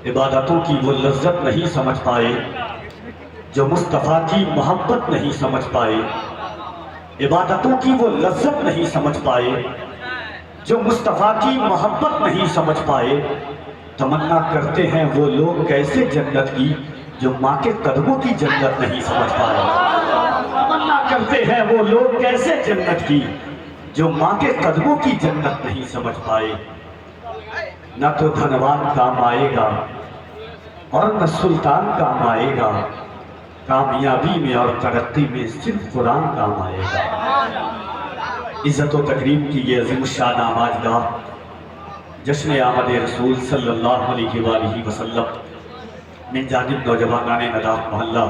عبادتوں کی وہ لذت نہیں سمجھ پائے جو مصطفیٰ کی محبت نہیں سمجھ پائے، عبادتوں کی وہ لذت نہیں سمجھ پائے جو مصطفیٰ کی محبت نہیں سمجھ پائے۔ تمنا کرتے ہیں وہ لوگ کیسے جنت کی جو ماں کے قدموں کی جنت نہیں سمجھ پائے۔ تمنا کرتے ہیں وہ لوگ کیسے جنت کی جو ماں کے قدموں کی جنت نہیں سمجھ پائے۔ نہ تو دھنوان کام آئے گا اور نہ سلطان کام آئے گا، کامیابی میں اور ترقی میں صرف قرآن کام آئے گا۔ عزت و تکریم کی یہ عظیم الشان آماجگاہ جشن آمد رسول صلی اللہ علیہ وآلہ وسلم من جانب نوجوانان نداف محلہ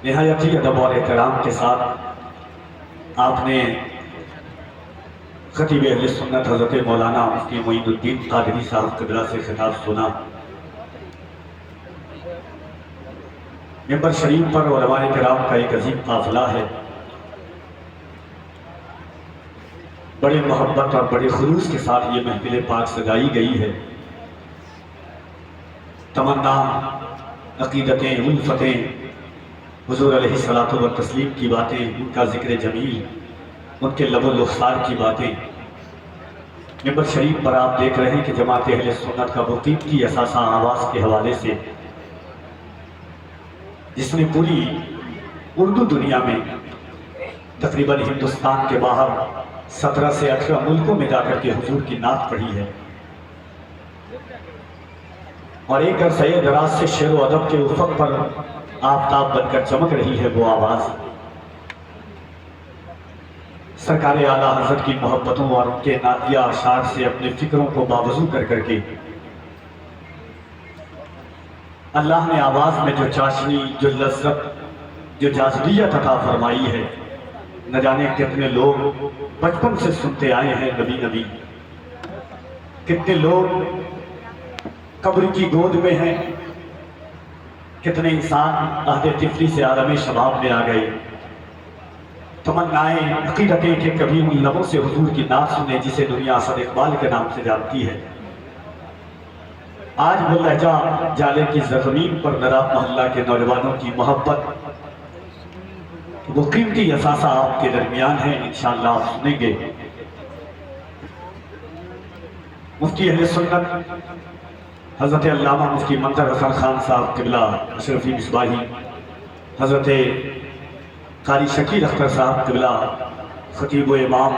نہایت ہی ادب اور احترام کے ساتھ آپ نے خطیب اہل سنت حضرت مولانا مفتی معین الدین قادری صاحب قبلہ سے خطاب سنا۔ ممبر شریف پر علماء کرام کا ایک عظیم قافلہ ہے، بڑے محبت اور بڑے خلوص کے ساتھ یہ محفل پاک سجائی گئی ہے۔ تمنا، عقیدتیں، الفتیں، حضور علیہ الصلوۃ والتسلیم کی باتیں، ان کا ذکر جمیل، ان کے لب و لخسار کی باتیں۔ ممبر شریف پر آپ دیکھ رہے ہیں کہ جماعت اہل سنت کا وہ قیمتی اثاثہ آواز کے حوالے سے جس نے پوری اردو دنیا میں تقریباً ہندوستان کے باہر 17 سے 18 ملکوں میں جا کر کے حضور کی نعت پڑھی ہے، اور ایک عرصہ دراز سے شعر و ادب کے افق پر آفتاب بن کر چمک رہی ہے وہ آواز۔ سرکار اعلیٰ حضرت کی محبتوں اور ان کے نعتیہ اشعار سے اپنے فکروں کو باوضو کر کر کے اللہ نے آواز میں جو چاشنی، جو لذت، جو جاذبیت عطا فرمائی ہے، نہ جانے کتنے لوگ بچپن سے سنتے آئے ہیں نبی نبی، کتنے لوگ قبر کی گود میں ہیں، کتنے انسان عہد طفلی سے عالم شباب میں آ گئے۔ تمنائیں، عقیدتیں کہ کبھی ان لبوں سے حضور کی نعت سنیں جسے دنیا اسد اقبال کے نام سے جانتی ہے۔ آج وہ لہجہ جالے کی زمین پر نداف محلہ کے نوجوانوں کی محبت، وہ قیمتی اثاثہ آپ کے درمیان ہے، انشاءاللہ آپ سنیں گے۔ مفتی اہل سنت حضرت علامہ مفتی منظر حسن خان صاحب قبلہ اشرفی مصباحی، حضرت قاری شکیل اختر صاحب قبلہ خطیب و امام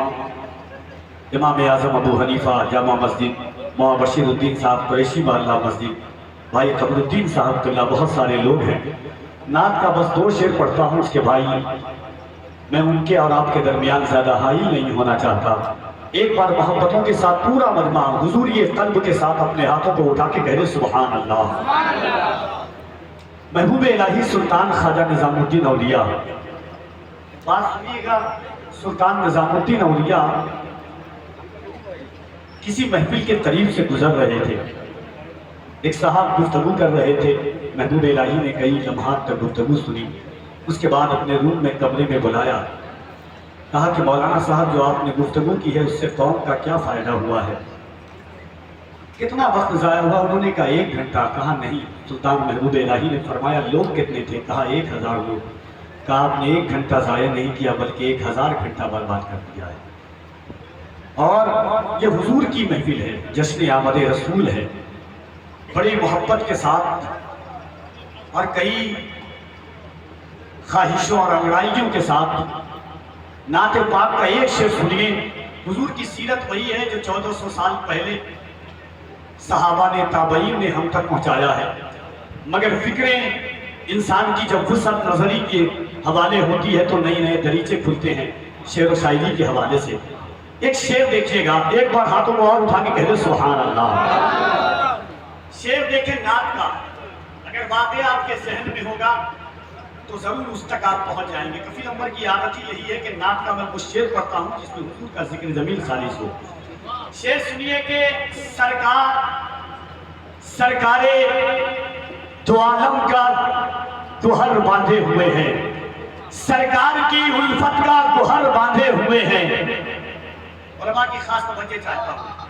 اعظم ابو حنیفہ جامع مسجد، مولانا بشیر الدین صاحب قریشی محلہ مسجد، بھائی قمر الدین صاحب قبلہ، بہت سارے لوگ ہیں۔ نعت کا بس 2 شعر پڑھتا ہوں اس کے بھائی، میں ان کے اور آپ کے درمیان زیادہ حائل نہیں ہونا چاہتا۔ ایک بار محبتوں کے ساتھ پورا مجمع حضوری قلب کے ساتھ اپنے ہاتھوں کو اٹھا کے کہہ دے سبحان اللہ۔ محبوب الہی سلطان خواجہ نظام الدین اولیاء، بات سنیے گا، سلطان نظام الدین اولیاء کسی محفل کے قریب سے گزر رہے تھے، ایک صاحب گفتگو کر رہے تھے، محبوب الہی نے کئی لمحات تک گفتگو سنی، اس کے بعد اپنے روم میں کمرے میں بلایا، کہا کہ مولانا صاحب جو آپ نے گفتگو کی ہے اس سے قوم کا کیا فائدہ ہوا ہے، کتنا وقت ضائع ہوا؟ انہوں نے کہا 1 گھنٹہ، کہا نہیں۔ سلطان محبوب الہی نے فرمایا لوگ کتنے تھے؟ کہا 1000 لوگ۔ کہا آپ نے 1 گھنٹہ ضائع نہیں کیا بلکہ 1000 گھنٹہ برباد کر دیا ہے۔ اور یہ حضور کی محفل ہے، جشن آمد رسول ہے، بڑی محبت کے ساتھ اور کئی خواہشوں اور انگڑائیوں کے ساتھ نعت پاک کا ایک شعر سنیے۔ حضور کی سیرت وہی ہے جو 1400 سال پہلے صحابہ نے، تابعین نے ہم تک پہنچایا ہے، مگر فکریں انسان کی جب وسعت نظری کے حوالے ہوتی ہے تو نئے نئے دریچے کھلتے ہیں شعر و شاعری کے حوالے سے۔ ایک شعر دیکھیے گا، ایک بار ہاتھوں کو اور اٹھا کے کہہ دے سبحان اللہ۔ شعر دیکھیں نعت کا، اگر واقعہ آپ کے ذہن میں ہوگا تو ضرور اس تک آپ پہنچ جائیں گے۔ کفیل عمر کی عادت ہی یہی ہے کہ نعت کا میں وہ شعر پڑھتا ہوں جس میں حضور کا ذکر جمیل خالص ہو۔ شعر سنیے کہ سرکار دو عالم کا گوہر باندھے ہوئے ہیں، سرکار کی الفت کا گوہر باندھے ہوئے ہیں۔ علماء کی خاص توجہ چاہتا ہوں،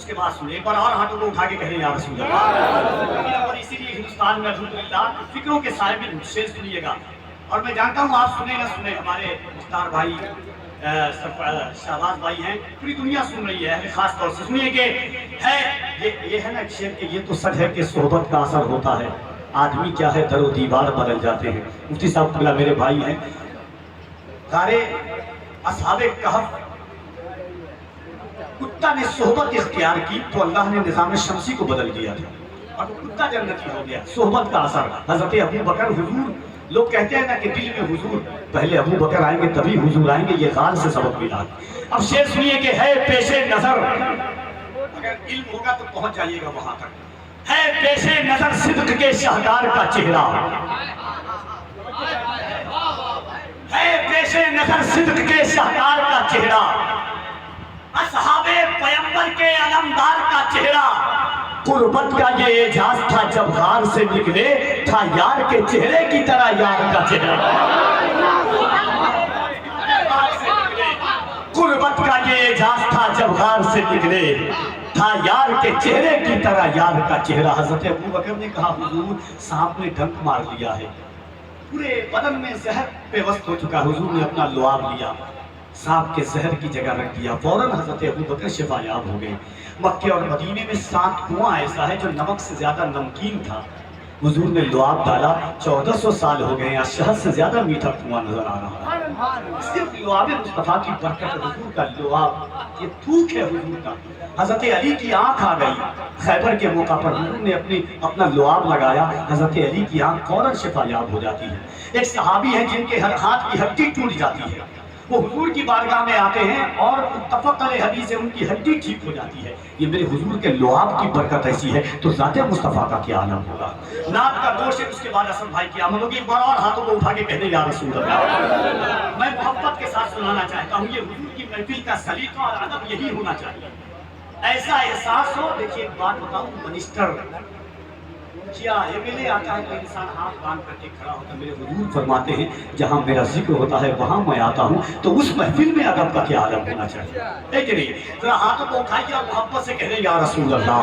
اس کے بعد سنیں، ایک بار اور ہاتھوں کو اٹھا کے کہہ رہے یا رسول اللہ۔ اور اسی لیے ہندوستان میں الحمدللہ فکروں کے صاحب سے سنیے گا، اور میں جانتا ہوں آپ سنیں نہ سنیں، ہمارے مختار بھائی شہباز بھائی ہیں، پوری دنیا سن رہی ہے، خاص طور سے سنیے کہ یہ ہے نا شعر کہ یہ تو سچ ہے کہ صحبت کا اثر ہوتا ہے، آدمی کیا ہے در و دیوار بدل جاتے ہیں۔ مفتی صاحب قبلہ میرے بھائی ہیں، غار اصحاب کہف کتا نے صحبت اختیار کی تو اللہ نے نظام شمسی کو بدل دیا تھا، اور وہ کتا جنتی ہو گیا۔ صحبت کا اثر، حضرت ابو بکر، حضور، لوگ کہتے ہیں نا کہ دل میں حضور، پہلے ابو بکر آئیں گے تبھی حضور آئیں گے، یہ غار سے سبق ملا۔ اب شعر سنیے کہ ہے پیش نظر، اگر علم ہوگا تو پہنچ جائیے گا وہاں تک، ہے پیش نظر صدق کے شاہکار کا چہرہ، ہے پیش نظر صدق کے شاہکار کا چہرہ، اصحاب پیمبر کے علمدار کا چہرہ، قربت کا یہ اعجاز تھا جب غار سے نکلے، تھا یار کے چہرے کی طرح یار کا چہرہ، قربت کا یہ اعجاز تھا جب غار سے نکلے، تھا یار کے چہرے کی طرح یار کا چہرہ۔ حضرت ابو بکر نے کہا حضور سانپ نے ڈنک مار لیا ہے، پورے بدن میں زہر پیوست ہو چکا، حضور نے اپنا لعاب لیا، سانپ کے زہر کی جگہ رکھ دیا، فوراً حضرت ابو بکر شفا یاب ہو گئے۔ مکے اور مدینے میں 7 کنواں ایسا ہے جو نمک سے زیادہ نمکین تھا، حضور نے لعاب ڈالا، 1400 سال ہو گئے، شہد سے زیادہ میٹھا کنواں نظر آ رہا ہے، صرف لعاب مصطفیٰ کی برکت، حضور کا لعاب، یہ تھوک ہے حضور کا۔ حضرت علی کی آنکھ آ گئی، خیبر کے موقع پر حضور نے اپنا لعاب لگایا، حضرت علی کی آنکھ فوراً شفا یاب ہو جاتی ہے۔ ایک صحابی ہیں جن کے ہر ہاتھ کی ہڈی ٹوٹ جاتی ہے، وہ حضور کی بارگاہ میں آتے ہیں اور متفق علیہ حدیث سے ان کی ہڈی ٹھیک ہو جاتی ہے۔ یہ میرے حضور کے لعاب کی برکت ایسی ہے تو ذات مصطفیٰ کا کیا عالم ہوگا۔ نعت کا دور سے اس کے بعد اسد بھائی کی آمد ہوگی، ایک بار اور ہاتھوں کو اٹھا کے کہنے یا رسول اللہ۔ میں محبت کے ساتھ سنانا چاہتا ہوں، یہ حضور کی محفل کا سلیقہ اور ادب یہی ہونا چاہیے، ایسا احساس ہو۔ دیکھیے ایک بات بتاؤں، منسٹر کیا ایم آتا ہے تو انسان ہاتھ باندھ کر کے کھڑا ہوتا ہے، میرے حضور فرماتے ہیں جہاں میرا ذکر ہوتا ہے وہاں میں آتا ہوں، تو اس محفل میں ادب کا کیا عالم ہونا چاہیے، ہے کہ نہیں؟ ذرا ہاتھوں کو اٹھائیے اور محبت سے کہہ دیں یا رسول اللہ۔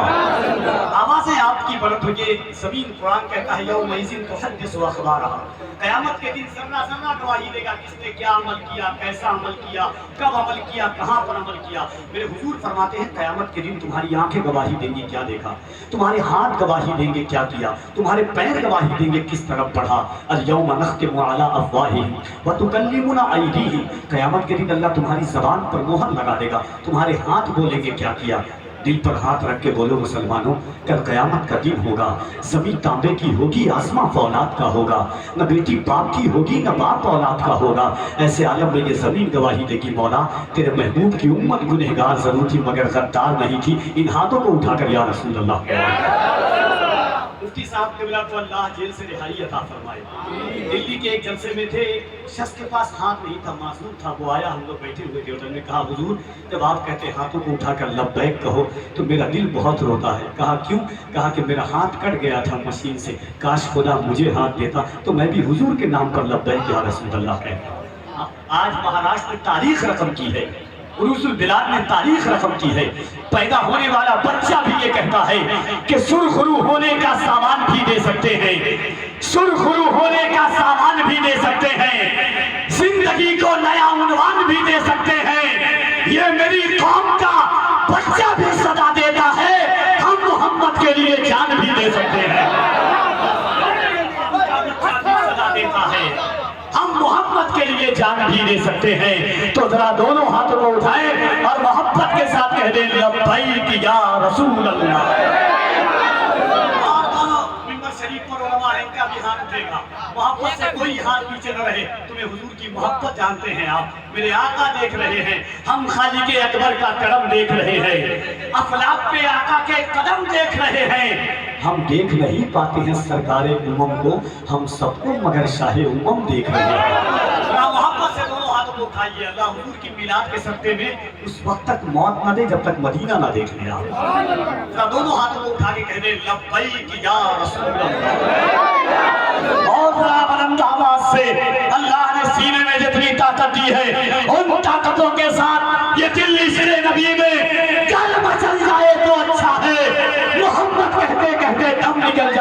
آوازیں آپ کی بلند ہوئے، زمین قرآن کہتا ہے یومئذ تحدث اخبارہا، قیامت کے دن ذرہ ذرہ گواہی دے گا کس نے کیا عمل کیا، کیسا عمل کیا، کب عمل کیا، کہاں پر عمل کیا۔ میرے حضور فرماتے ہیں قیامت کے دن تمہاری آنکھیں گواہی دیں گی کیا دیکھا، تمہارے ہاتھ گواہی دیں گے کیا کیا، تمہارے پیر گواہی دیں گے کس طرف بڑھا۔ الیوم نختم علی افواہہم وتکلمنا ایدیہم، قیامت کے دن اللہ تمہاری زبان پر مہر لگا دے گا، تمہارے ہاتھ بولیں گے کیا کیا۔ دل پر ہاتھ رکھ کے بولو مسلمانوں، کل قیامت کا دن ہوگا، زمین تانبے کی ہوگی، آسمان فولاد کا ہوگا، نہ بیٹی باپ کی ہوگی نہ باپ اولاد کا ہوگا۔ ایسے عالم میں یہ زمین گواہی دے گی مولا تیرے محبوب کی امت گنہگار ضرور تھی مگر غدار نہیں تھی۔ ان ہاتھوں کو اٹھا کر یا رسول اللہ۔ مفتی صاحب قبلہ کو اللہ جیل سے رہائی عطا فرمائے۔ دلی کے ایک جلسے میں تھے، شخص کے پاس ہاتھ نہیں تھا، معذور تھا، وہ آیا، ہم لوگ بیٹھے ہوئے تھے، انہوں نے کہا حضور جب آپ کہتے ہاتھوں کو اٹھا کر لبیک کہو تو میرا دل بہت روتا ہے۔ کہا کیوں؟ کہا کہ میرا ہاتھ کٹ گیا تھا مشین سے، کاش خدا مجھے ہاتھ دیتا تو میں بھی حضور کے نام پر لبیک یا رسول اللہ کہتا۔ آج مہاراشٹر نے تاریخ رقم کی ہے، عروس البلاد نے تاریخ رقم کی ہے، پیدا ہونے والا بچہ بھی یہ کہتا ہے کہ سرخرو ہونے کا سامان بھی دے سکتے ہیں، سرخرو ہونے کا سامان بھی دے سکتے ہیں، زندگی کو نیا عنوان بھی دے سکتے ہیں۔ یہ میری قوم کا بچہ بھی صدا دیتا ہے، ہم محمد کے لیے جان بھی دے سکتے ہیں، صدا دیتا ہے، ہم محمد کے لیے جان بھی دے سکتے ہیں۔ تو ذرا دونوں ہاتھوں کو اٹھائیں اور محبت کے ساتھ کہہ دیں لبیک یا رسول اللہ۔ اور دونوں ممبر شریف پر علماء ان کا بھی ہاتھ اٹھے گا، محبت سے کوئی ہاتھ پیچھے نہ رہے۔ تمہیں حضور کی محبت جانتے ہیں آپ، میرے آقا دیکھ رہے ہیں، ہم خالق اکبر کا کرم دیکھ رہے ہیں، افلاک پہ آقا کے قدم دیکھ رہے ہیں۔ ہم دیکھ نہیں پاتے ہیں سرکار امم کو، ہم سب کو مگر شاہ امم دیکھ رہے ہیں۔ محبت سے دونوں ہاتھوں کو اٹھائیے، اللہ حضور کی میلاد کے صدقے میں اس وقت تک موت نہ دے جب تک مدینہ نہ دیکھ لیا۔ دونوں ہاتھوں کو اٹھا کے کہہ دیں لبیک یا رسول اللہ۔ اور ذرا بلند آواز سے، اللہ نے سینے میں جتنی طاقت دی ہے ان طاقتوں کے ساتھ یہ دل سر نبی میں جل مچل جائے تو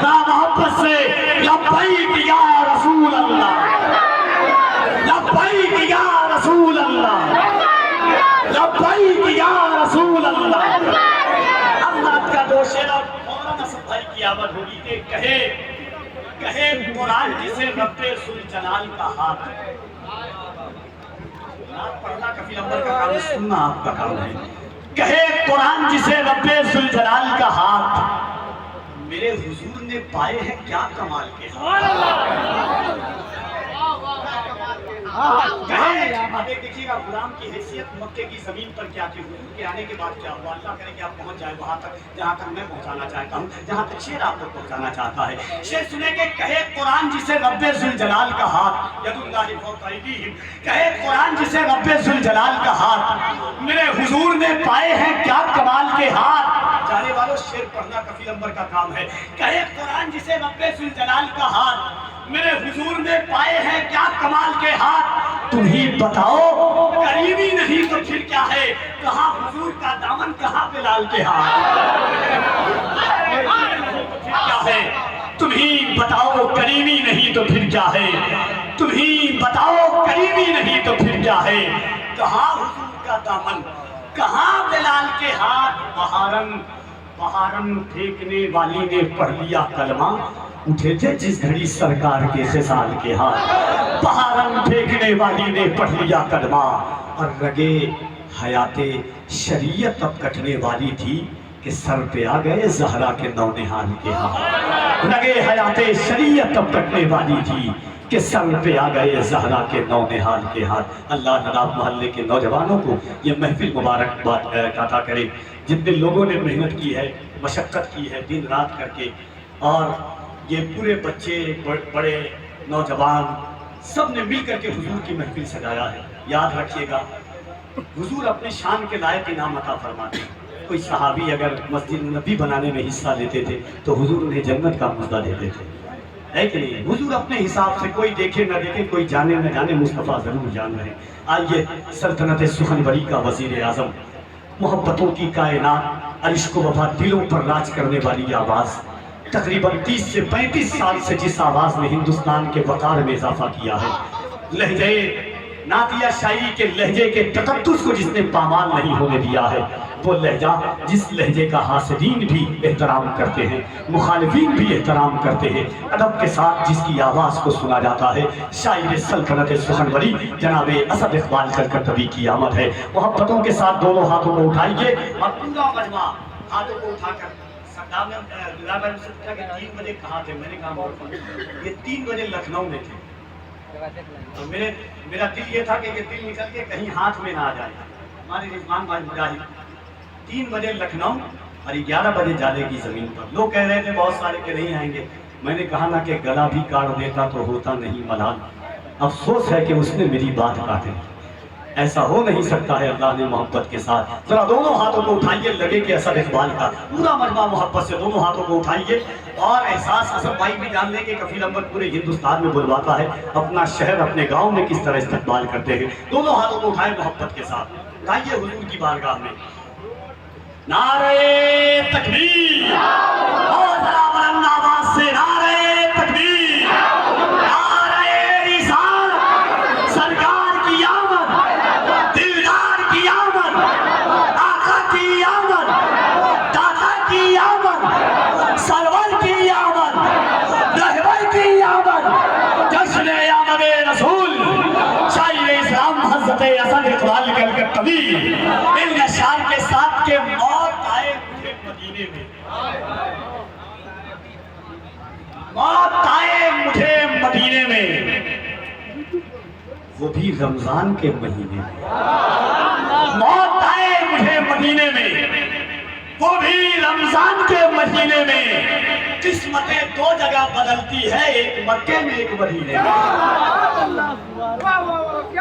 ذرا محبت سے لبیک یا رسول اللہ، لبیک یا رسول اللہ، لبیک یا رسول اللہ۔ اب رات کا دو شعر اور مولانا اسد بھائی کی آمد ہوگی کہ کہے قرآن جسے رب ذوالجلال کا ہاتھ۔ رات پڑھنا کفیل امبر کا کام ہے، سننا آپ کا کام ہے۔ کہے قرآن جسے رب ذوالجلال کا ہاتھ، میرے حضور نے پائے ہیں کیا کمال کے ہاتھ۔ اب ایک دیکھیے گا غلام کی حیثیت مکے کی زمین پر کیا تھی، حضور کے آنے کے بعد کیا ہوا۔ اللہ کرے کہ آپ پہنچ جائے وہاں تک جہاں تک میں پہنچانا چاہتا ہوں، جہاں تک شعر آپ کو پہنچانا چاہتا ہے۔ شعر سنے کہ کہے قرآن جسے رب ذوالجلال کا ہاتھ، ید اللہ فوق ایدیہم، کہے قرآن جسے رب ذوالجلال کا ہاتھ، میرے حضور نے پائے ہیں کیا کمال کے ہاتھ۔ جانے والوں شعر پڑھنا کفیل امبر کا کام ہے۔ کہے قرآن جسے رب ذوالجلال کا ہاتھ، میرے حضور نے پائے ہیں کیا کمال کے ہاتھ۔ تم ہی بتاؤ کریمی نہیں تو پھر کیا ہے، کہاں حضور کا دامن کہاں بلال کے ہاتھ۔ کیا ہے تم ہی بتاؤ کریمی نہیں تو پھر کیا ہے، تم ہی بتاؤ کریمی نہیں تو پھر کیا ہے، کہاں حضور کا دامن کہاں بلال کے ہاتھ۔ بہارن پھینکنے والی نے پڑھ لیا کلمہ، اٹھے تھے جس گھڑی سرکار کے خصال کے ہاتھ۔ بہارن پھینکنے والی نے پڑھ لیا کلمہ، اور رگے حیات شریعت اب کٹنے والی تھی کہ سر پہ آ گئے زہرا کے نونہال کے ہاتھ۔ رگے حیات شریعت اب کٹنے والی تھی کہ سر پہ آ گئے زہرا کے نونہال کے ہاتھ۔ اللہ نناب محلے کے نوجوانوں کو یہ محفل مبارک عطا کرے، جتنے لوگوں نے محنت کی ہے، مشقت کی ہے دن رات کر کے، اور یہ پورے بچے بڑے نوجوان سب نے مل کر کے حضور کی محفل سجایا ہے۔ یاد رکھیے گا حضور اپنے شان کے لائق انعام عطا فرماتے ہیں۔ کوئی صحابی اگر مسجد نبی بنانے میں حصہ لیتے تھے تو حضور انہیں جنت کا مژدہ دیتے تھے، ہے کہ نہیں؟ حضور اپنے حساب سے، کوئی دیکھے نہ دیکھے، کوئی جانے نہ جانے، مصطفیٰ ضرور جان رہے۔ آئیے سلطنت سخنوری کا وزیر اعظم، محبتوں کی کائنات، عشق و وفا دلوں پر راج کرنے والی آواز، تقریباً 30 سے 35 سال سے جس آواز نے ہندوستان کے وقار میں اضافہ کیا ہے، لہجے نعتیہ شاعری کے لہجے کے تقدس کو جس نے پامال نہیں ہونے دیا ہے، وہ لہجہ جس لہجے کا حاسدین بھی احترام کرتے ہیں، مخالفین بھی احترام کرتے ہیں، ادب کے ساتھ جس کی آواز کو سنا جاتا ہے، شاعر سلطنت سخنوری جناب اسد اقبال کلکتوی کی آمد ہے۔ محبتوں کے ساتھ دونوں ہاتھوں کو اٹھائیے اور پورا مجمع ہاتھوں کو اٹھا کر سردار نے کہ 3 بجے کہاں تھے، میں نے کہا یہ 3 بجے لکھنؤ میں تھے، میرا دل یہ تھا کہ یہ دل نکل کے کہیں ہاتھ میں نہ آ جائے۔ ہمارے رضوان بھائی مجاہد 3 بجے لکھنؤ اور 11 بجے جالے کی زمین پر۔ لوگ کہہ رہے تھے بہت سارے کہ نہیں آئیں گے، میں نے کہا نہ کہ گلا بھی کاٹ دیتا تو ہوتا نہیں ملال، افسوس ہے کہ اس نے میری بات کاٹی۔ ایسا ہو نہیں سکتا ہے اللہ نے محبت کے ساتھ۔ ذرا دونوں ہاتھوں کو اٹھائیے، لگے کہ اسد اقبال کا پورا مجمع محبت سے دونوں ہاتھوں کو اٹھائیے، اور احساس اسد بھائی بھی جان لیں کہ کفیل امبر پورے ہندوستان میں بلواتا ہے، اپنا شہر اپنے گاؤں میں کس طرح استقبال کرتے ہیں۔ دونوں ہاتھوں کو اٹھائے محبت کے ساتھ، اٹھائیے حضور کی بارگاہ میں۔ نعرہ تکبیر، اور ذرا بلند آواز سے نعرہ تکبیر، نعرہ رسالت، سرکار کی آمد، دلدار کی آمد، آقا کی آمد، دادا کی آمد، سرور کی آمد، رہبر کی آمد، جشن آمد رسول شاعر اسلام حضرت اسد اقبال کلکتوی ان اشعار کے ساتھ کہ موت آئے مجھے مدینے میں، موت آئے مجھے مدینے میں، وہ بھی رمضان کے مہینے میں، موت آئے مجھے مدینے میں، وہ بھی رمضان کے مہینے میں۔ قسمتیں 2 جگہ بدلتی ہے، ایک مکے میں ایک مدینے میں۔